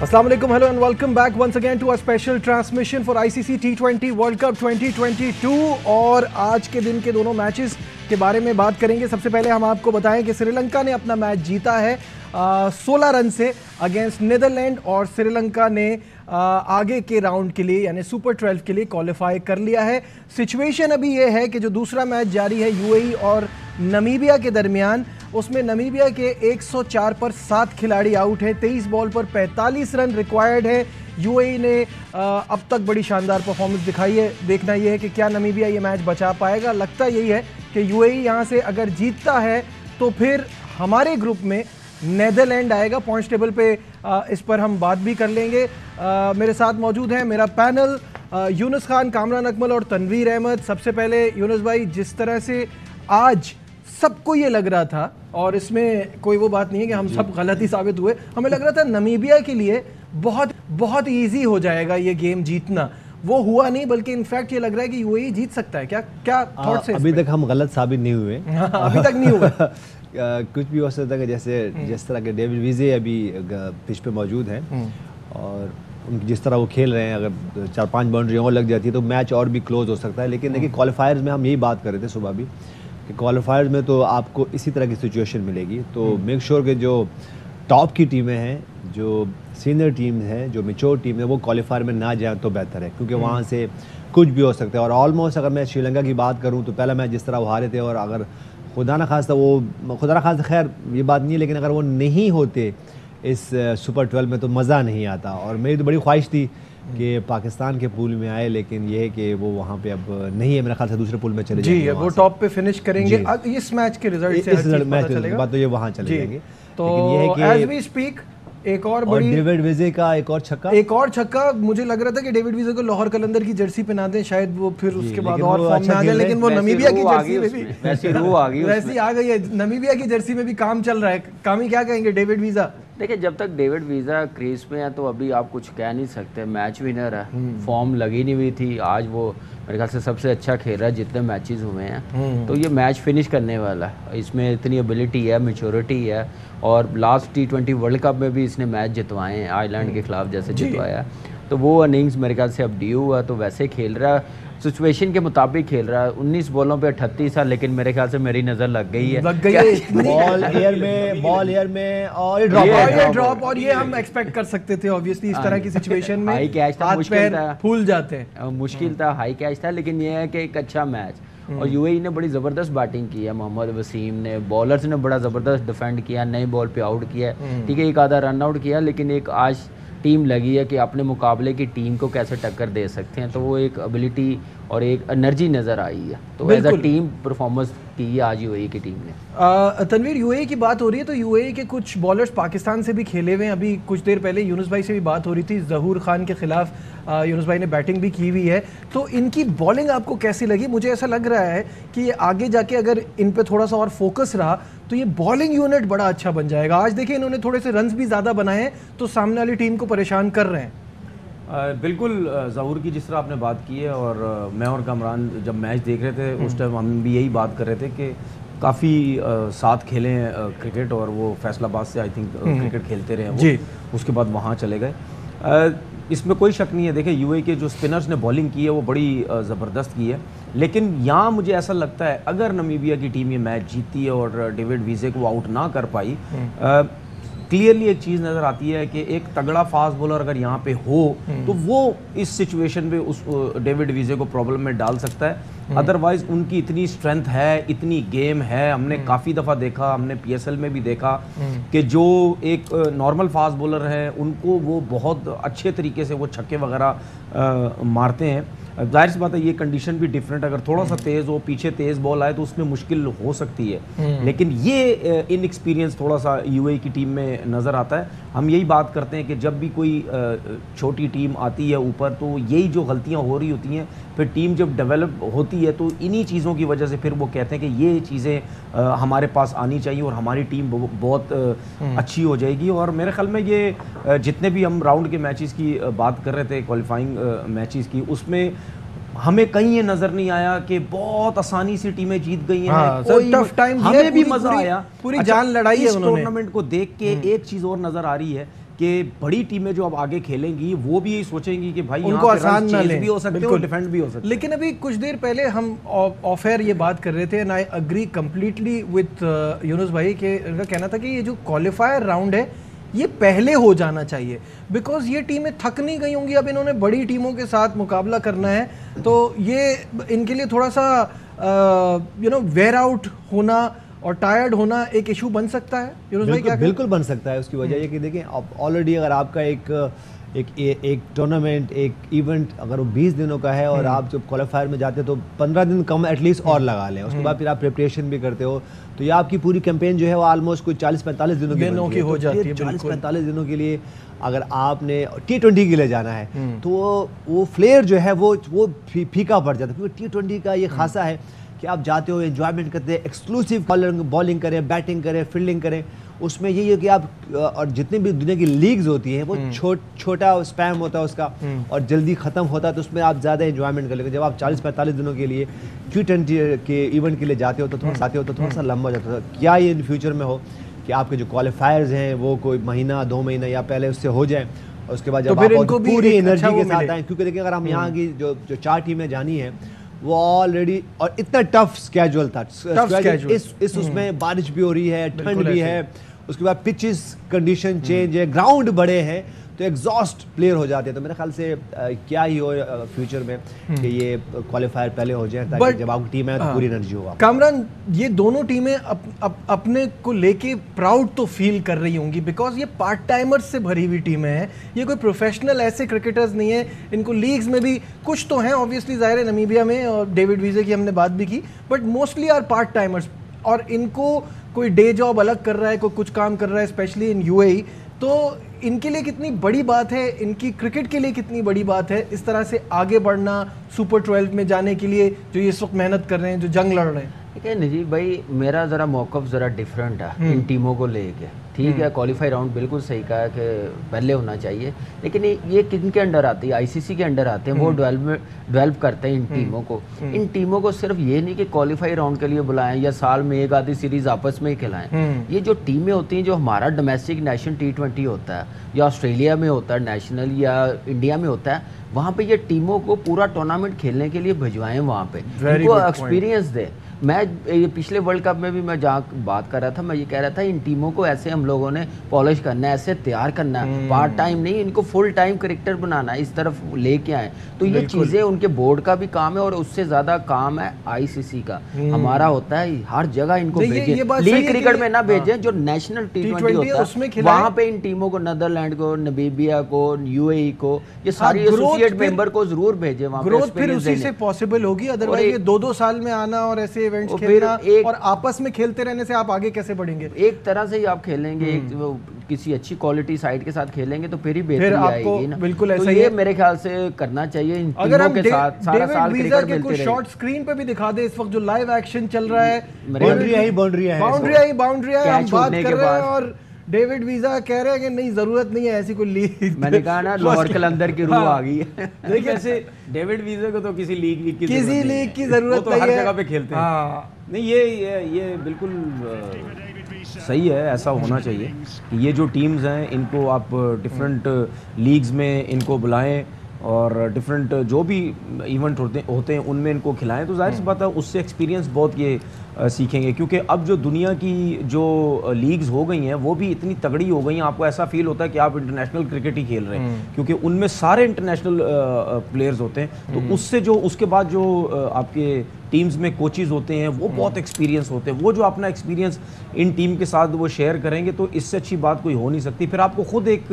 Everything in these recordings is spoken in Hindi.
Assalamu alaikum, hello and welcome back once again to a special transmission for ICC T20 World Cup 2022 और आज के दिन के दोनों मैचेस के बारे में बात करेंगे। सबसे पहले हम आपको बताएं कि श्रीलंका ने अपना मैच जीता है 16 रन से अगेंस्ट नीदरलैंड और श्रीलंका ने आगे के राउंड के लिए यानी सुपर 12 के लिए क्वालिफाई कर लिया है। सिचुएशन अभी ये है कि जो दूसरा मैच जारी है यूएई और नमीबिया के दरमियान, उसमें नमीबिया के 104 पर 7 खिलाड़ी आउट है, 23 बॉल पर 45 रन रिक्वायर्ड है। यूएई ने अब तक बड़ी शानदार परफॉर्मेंस दिखाई है। देखना यह है कि क्या नमीबिया ये मैच बचा पाएगा। लगता यही है कि यूएई यहाँ से अगर जीतता है तो फिर हमारे ग्रुप में नीदरलैंड आएगा पॉइंट्स टेबल पे। इस पर हम बात भी कर लेंगे। मेरे साथ मौजूद हैं मेरा पैनल, यूनुस खान, कामरान अकमल और तनवीर अहमद। सबसे पहले यूनुस भाई, जिस तरह से आज सबको ये लग रहा था, और इसमें कोई वो बात नहीं है कि हम सब गलत ही साबित हुए, हमें लग रहा था नमीबिया के लिए बहुत बहुत ईजी हो जाएगा ये गेम जीतना, वो हुआ नहीं, बल्कि इनफैक्ट ये लग रहा है कि यूएई जीत सकता है। क्या क्या थॉट्स हैं? अभी तक हम गलत साबित नहीं हुए। अभी तक नहीं हुआ। कुछ भी हो सकता है कि जैसे जिस तरह के डेविड विजे अभी पिच पे मौजूद हैं और जिस तरह वो खेल रहे हैं, अगर 4-5 बाउंड्री और लग जाती है तो मैच और भी क्लोज हो सकता है। लेकिन देखिए, क्वालिफायर्स में हम यही बात कर रहे थे सुबह भी कि क्वालिफायर्स में तो आपको इसी तरह की सिचुएशन मिलेगी। तो मेक श्योर कि जो टॉप की टीमें हैं, जो सीनियर टीम है, जो मेच्योर टीम है, वो क्वालिफायर में ना जाए तो बेहतर है, क्योंकि वहाँ से कुछ भी हो सकता है। और ऑलमोस्ट अगर मैं श्रीलंका की बात करूँ तो पहला मैच जिस तरह वो हारे थे, और अगर खुदा ना खास्ता खैर ये बात नहीं है, लेकिन अगर वो नहीं होते इस सुपर 12 में तो मज़ा नहीं आता। और मेरी तो बड़ी ख्वाहिश थी कि पाकिस्तान के पूल में आए, लेकिन ये है कि वो वहाँ पे अब नहीं है। मेरे ख्याल से दूसरे पूल में चले जाएंगे, वो टॉप पे फिनिश करेंगे। इस मैच के रिजल्ट से बात तो ये वहाँ चले जाएंगे। तो एज वी स्पीक एक और बड़ी, डेविड विजे का एक और छक्का। मुझे लग रहा था कि डेविड विजे को लाहौर कलंदर की जर्सी पहना दें, शायद वो फिर उसके बाद और फॉर्म में आ जाए, लेकिन वो नमीबिया की जर्सी में भी वैसी आ गई है। नमीबिया की जर्सी में भी काम चल रहा है। कामी, क्या कहेंगे डेविड वीजा? देखिए, जब तक डेविड वीजा क्रीज में है तो अभी आप कुछ कह नहीं सकते। मैच विनर है, फॉर्म लगी नहीं हुई थी, आज वो मेरे ख्याल से सबसे अच्छा खेल रहा है जितने मैचेस हुए हैं। तो ये मैच फिनिश करने वाला है, इसमें इतनी एबिलिटी है, मैच्योरिटी है। और लास्ट T20 वर्ल्ड कप में भी इसने मैच जितवाए हैं, आयरलैंड के खिलाफ जैसे जितवाया, तो वो इनिंग्स मेरे ख्याल से अब ड्यू हुआ, तो वैसे खेल रहा है, सिचुएशन के मुताबिक खेल रहा है। 19 बॉलों पे 38 है, लेकिन मेरे ख्याल से मेरी नजर लग गई है बॉल एयर में और ड्रॉप, और ये हम एक्सपेक्ट कर सकते थे ऑब्वियसली। इस तरह की सिचुएशन में हाई कैच था, मुश्किल था, फूल जाते हैं, मुश्किल था, हाई कैच था, लेकिन ये है कि एक अच्छा मैच। और यूएई ने बड़ी ज़बरदस्त बैटिंग की है, मोहम्मद वसीम ने, बॉलर्स ने बड़ा ज़बरदस्त डिफेंड किया, नई बॉल पे आउट किया, ठीक है, एक आधा रन आउट किया, लेकिन एक आज टीम लगी है कि अपने मुकाबले की टीम को कैसे टक्कर दे सकते हैं। तो वो एक एबिलिटी और एक एनर्जी नज़र आई है। तो एज अ टीम परफॉर्मेंस की है आज यूएई की टीम ने। तनवीर, यूएई की बात हो रही है तो यूएई के कुछ बॉलर्स पाकिस्तान से भी खेले हुए हैं। अभी कुछ देर पहले यूनुस भाई से भी बात हो रही थी, जहूर खान के खिलाफ यूनुस भाई ने बैटिंग भी की हुई है। तो इनकी बॉलिंग आपको कैसी लगी? मुझे ऐसा लग रहा है कि ये आगे जाके अगर इन पे थोड़ा सा और फोकस रहा तो ये बॉलिंग यूनिट बड़ा अच्छा बन जाएगा। आज देखिए, इन्होंने थोड़े से रन्स भी ज़्यादा बनाए हैं तो सामने वाली टीम को परेशान कर रहे हैं। बिल्कुल, ज़हूर की जिस तरह आपने बात की है, और मैं और कामरान जब मैच देख रहे थे उस टाइम हम भी यही बात कर रहे थे कि काफ़ी साथ खेले हैं क्रिकेट, और वो फैसलाबाद से आई थिंक क्रिकेट खेलते रहे हैं वो, उसके बाद वहाँ चले गए। इसमें कोई शक नहीं है। देखिए, यूएई के जो स्पिनर्स ने बॉलिंग की है वो बड़ी ज़बरदस्त की है, लेकिन यहाँ मुझे ऐसा लगता है अगर नमीबिया की टीम ये मैच जीती है और डेविड विजे को आउट ना कर पाई, क्लियरली एक चीज़ नज़र आती है कि एक तगड़ा फास्ट बॉलर अगर यहाँ पे हो तो वो इस सिचुएशन में उस डेविड विजे को प्रॉब्लम में डाल सकता है। अदरवाइज उनकी इतनी स्ट्रेंथ है, इतनी गेम है, हमने काफ़ी दफ़ा देखा, हमने पीएसएल में भी देखा कि जो एक नॉर्मल फास्ट बॉलर है उनको वो बहुत अच्छे तरीके से वो छक्के वगैरह मारते हैं। जाहिर सी बात है, ये कंडीशन भी डिफरेंट, अगर थोड़ा सा तेज़ हो, पीछे तेज़ बॉल आए तो उसमें मुश्किल हो सकती है, लेकिन ये इनएक्सपीरियंस थोड़ा सा यूएई की टीम में नज़र आता है। हम यही बात करते हैं कि जब भी कोई छोटी टीम आती है ऊपर, तो यही जो गलतियां हो रही होती हैं, फिर टीम जब डेवलप होती है तो इन्हीं चीज़ों की वजह से फिर वो कहते हैं कि ये चीज़ें हमारे पास आनी चाहिए और हमारी टीम बहुत अच्छी हो जाएगी। और मेरे ख्याल में ये जितने भी हम राउंड के मैचेस की बात कर रहे थे, क्वालिफाइंग मैचेस की, उसमें हमें कहीं ये नजर नहीं आया कि बहुत आसानी से टीमें जीत गई हैं। कोई टफ टाइम हमें भी मजा आया, पूरी जान लड़ाई है। इस टूर्नामेंट को देख के एक चीज और नजर आ रही है कि बड़ी टीमें जो अब आगे खेलेंगी वो भी यही सोचेंगी कि भाई उनको आसान ना लें, भी हो सकते हैं और डिफेंड भी हो सकते हैं। लेकिन अभी कुछ देर पहले हम ऑफ एयर ये बात कर रहे थे and I agree completely with Yunus भाई के, उनका कहना था कि ये जो क्वालिफायर राउंड है ये पहले हो जाना चाहिए, बिकॉज ये टीमें थक नहीं गई होंगी, अब इन्होंने बड़ी टीमों के साथ मुकाबला करना है, तो ये इनके लिए थोड़ा सा वेयर आउट होना और टायर्ड होना एक इशू बन सकता है। यूनुस भाई क्या बिल्कुल बन सकता है। उसकी वजह ये कि देखिए ऑलरेडी अगर आपका एक टूर्नामेंट, एक इवेंट अगर वो 20 दिनों का है और आप जब क्वालिफायर में जाते हो तो 15 दिन कम एटलीस्ट और लगा लें, उसके बाद फिर आप प्रिपरेशन भी करते हो, तो ये आपकी पूरी कैंपेन जो है वो ऑलमोस्ट कोई 40-45 दिनों की हो जाती है। 40-45 दिनों के लिए अगर आपने T20 के लिए जाना है तो वो फ्लेयर जो है वो फीका पड़ जाता है, क्योंकि T20 का ये खासा है कि आप जाते हो, एंजॉयमेंट करते हैं, एक्सक्लूसिव बॉलिंग करें, बैटिंग करें, फील्डिंग करें, उसमें यही है कि आप और जितनी भी दुनिया की लीग्स होती हैं वो छोटा स्पैम होता है उसका और जल्दी ख़त्म होता है, तो उसमें आप ज़्यादा एंजॉयमेंट कर लेंगे। जब आप 40-45 दिनों के लिए T20 के इवेंट के लिए जाते हो तो थोड़ा सा लंबा हो जाता है। क्या ये इन फ्यूचर में हो कि आपके जो क्वालिफायर्स हैं वो कोई महीना 2 महीना या पहले उससे हो जाए और उसके बाद जब आप पूरी एनर्जी के साथ आए, क्योंकि देखिए अगर हम यहाँ की जो 4 टीमें जानी है वो ऑलरेडी, और इतना टफ स्केड्यूल था, इस उसमें बारिश भी हो रही है, ठंड भी है, उसके बाद पिचेस कंडीशन चेंज है, ग्राउंड बड़े हैं, तो एग्जॉस्ट प्लेयर हो जाते हैं। तो मेरे ख्याल से क्या ही हो फ्यूचर में कि ये क्वालिफायर पहले हो जाए ताकि जब आपकी टीम है तो पूरी एनर्जी हो। कामरान, ये दोनों टीमें अपने को लेके प्राउड तो फील कर रही होंगी, बिकॉज ये पार्ट टाइमर्स से भरी हुई टीमें हैं, ये कोई प्रोफेशनल ऐसे क्रिकेटर्स नहीं है। इनको लीग्स में भी कुछ तो हैं ऑब्वियसली, ज़ाहिर है नमीबिया में और डेविड वीजे की हमने बात भी की, but mostly are part timers, और इनको कोई डे जॉब अलग कर रहा है, कोई कुछ काम कर रहा है, स्पेशली इन यूएई, तो इनके लिए कितनी बड़ी बात है, इनकी क्रिकेट के लिए कितनी बड़ी बात है इस तरह से आगे बढ़ना, सुपर 12 में जाने के लिए जो ये इस वक्त मेहनत कर रहे हैं, जो जंग लड़ रहे हैं। ठीक है नजीब भाई, मेरा ज़रा मौक़िफ़ ज़रा डिफरेंट है इन टीमों को लेके। ठीक है, क्वालिफाई राउंड बिल्कुल सही कहा है कि पहले होना चाहिए, लेकिन ये किन के अंडर आती है? आईसीसी के अंडर आते हैं, वो डेवलप करते हैं इन टीमों को। इन टीमों को सिर्फ ये नहीं कि क्वालिफाई राउंड के लिए बुलाएं या साल में एक आधी सीरीज आपस में ही खिलाएं। ये जो टीमें होती हैं, जो हमारा डोमेस्टिक नेशनल T20 होता है या ऑस्ट्रेलिया में होता है नेशनल या इंडिया में होता है, वहाँ पे ये टीमों को पूरा टूर्नामेंट खेलने के लिए भिजवाएं, वहाँ पे इनको एक्सपीरियंस दें। मैं ये पिछले वर्ल्ड कप में भी मैं जहाँ बात कर रहा था, मैं ये कह रहा था इन टीमों को ऐसे हम लोगों ने पॉलिश करना है, ऐसे तैयार करना है, पार्ट टाइम नहीं, इनको फुल टाइम क्रिकेटर बनाना है, इस तरफ लेके आए। तो ये चीज़ें उनके बोर्ड का भी काम है और उससे ज़्यादा काम है आईसीसी का। हमारा होता है हर जगह इनको भेजें, लीग क्रिकेट में ना भेजें, जो नेशनल T20 होता है वहाँ पे इन टीमों को, नीदरलैंड को, नमीबिया को, यूएई को, ये सारी एसोसिएट मेंबर को जरूर भेजें वहाँ पे। ग्रोथ फिर उसी से पॉसिबल होगी, अदरवाइज ये 2-2 साल में आना और ऐसे इवेंट्स खेलना और आपस में खेलते रहने से आप आगे कैसे बढ़ेंगे? एक तरह से ही आप खेलेंगे, किसी अच्छी क्वालिटी साइड के साथ खेलेंगे तो फिर ही बेहतरी आएगी ना। बिल्कुल ऐसा तो ये मेरे ख्याल से करना चाहिए इन टीमों के साथ। सारा साल क्रिकेट खेलते रहे। शॉर्ट स्क्रीन पे भी दिखा दे इस वक्त जो लाइव एक्शन चल रहा है, बाउंड्री है, हम बात कर रहे हैं और डेविड वीजा कह रहे हैं कि नहीं, जरूरत नहीं है ऐसी कोई लीग। मैंने कहा ना, लाहौर कलंदर की रूह आ गई है। देखिए ऐसे डेविड वीजा को तो किसी लीग की जरूरत नहीं है, हर जगह पे खेलते हैं। नहीं, ये बिल्कुल सही है, ऐसा होना चाहिए कि ये जो टीम्स हैं इनको आप डिफरेंट लीग्स में इनको बुलाएं और डिफरेंट जो भी इवेंट होते हैं उनमें इनको खिलाएं, तो जाहिर सी बात है उससे एक्सपीरियंस बहुत ये सीखेंगे। क्योंकि अब जो दुनिया की जो लीग्स हो गई हैं वो भी इतनी तगड़ी हो गई हैं, आपको ऐसा फील होता है कि आप इंटरनेशनल क्रिकेट ही खेल रहे हैं, क्योंकि उनमें सारे इंटरनेशनल प्लेयर्स होते हैं। तो उससे जो उसके बाद जो आपके टीम्स में कोचेज़ होते हैं वो बहुत एक्सपीरियंस होते हैं, वो जो अपना एक्सपीरियंस इन टीम के साथ वो शेयर करेंगे, तो इससे अच्छी बात कोई हो नहीं सकती। फिर आपको खुद एक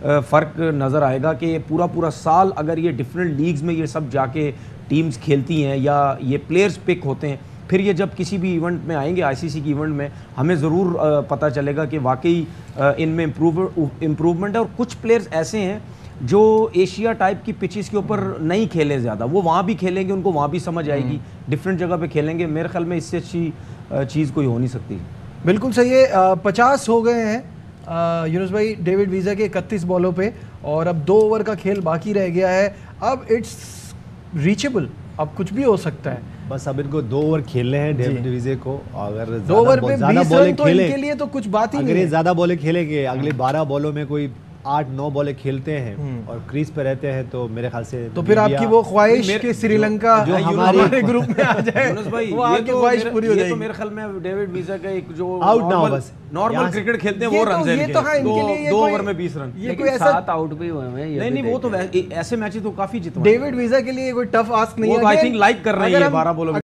फ़र्क नज़र आएगा कि पूरा साल अगर ये डिफरेंट लीग्स में ये सब जाके टीम्स खेलती हैं या ये प्लेयर्स पिक होते हैं, फिर ये जब किसी भी इवेंट में आएंगे, आईसीसी की इवेंट में, हमें ज़रूर पता चलेगा कि वाकई इनमें इम्प्रूवमेंट है। और कुछ प्लेयर्स ऐसे हैं जो एशिया टाइप की पिचेस के ऊपर नहीं खेले ज़्यादा, वो वहाँ भी खेलेंगे, उनको वहाँ भी समझ आएगी, डिफरेंट जगह पे खेलेंगे। मेरे ख्याल में इससे अच्छी चीज़ कोई हो नहीं सकती। बिल्कुल सही है। 50 हो गए हैं यूनुस भाई डेविड वीजा के 31 बॉलों पे, और अब 2 ओवर का खेल बाकी रह गया है। अब इट्स रीचेबल, अब कुछ भी हो सकता है। बस अब इनको 2 ओवर खेलने हैं डेविड वीजे को। अगर 2 ओवर पे 20 रन तो इनके लिए तो कुछ बात ही नहीं है। अगर ये ज़्यादा बॉलें खेलेंगे, अगले 12 बॉलों में कोई 8-9 बॉलें खेलते हैं और क्रीज पे रहते हैं तो मेरे ख्याल से तो फिर आपकी वो ख्वाहिश कि श्रीलंका जो हमारे ग्रुप में आ जाए, यूनुस भाई, वो आपकी ख्वाहिश पूरी हो ये तो जाएगी। मेरे ख्याल में डेविड वीजा का एक जो आउट ना हो बस। नॉर्मल यहाँ क्रिकेट खेलते हैं ये वो तो- रन ये तो हाँ, इनके लिए ये 2 कोई- ओवर में 20 रन। ये लेकिन कोई ऐसा 7 आउट भी हुए हैं, ये नहीं भी नहीं, वो तो देखें। ऐसे मैचेस तो काफी जितवाए डेविड वीजा के लिए कोई टफ आस्क नहीं वो है आई कि थिंक लाइक कर रहे हैं अगर ये हम- 12 बॉलों में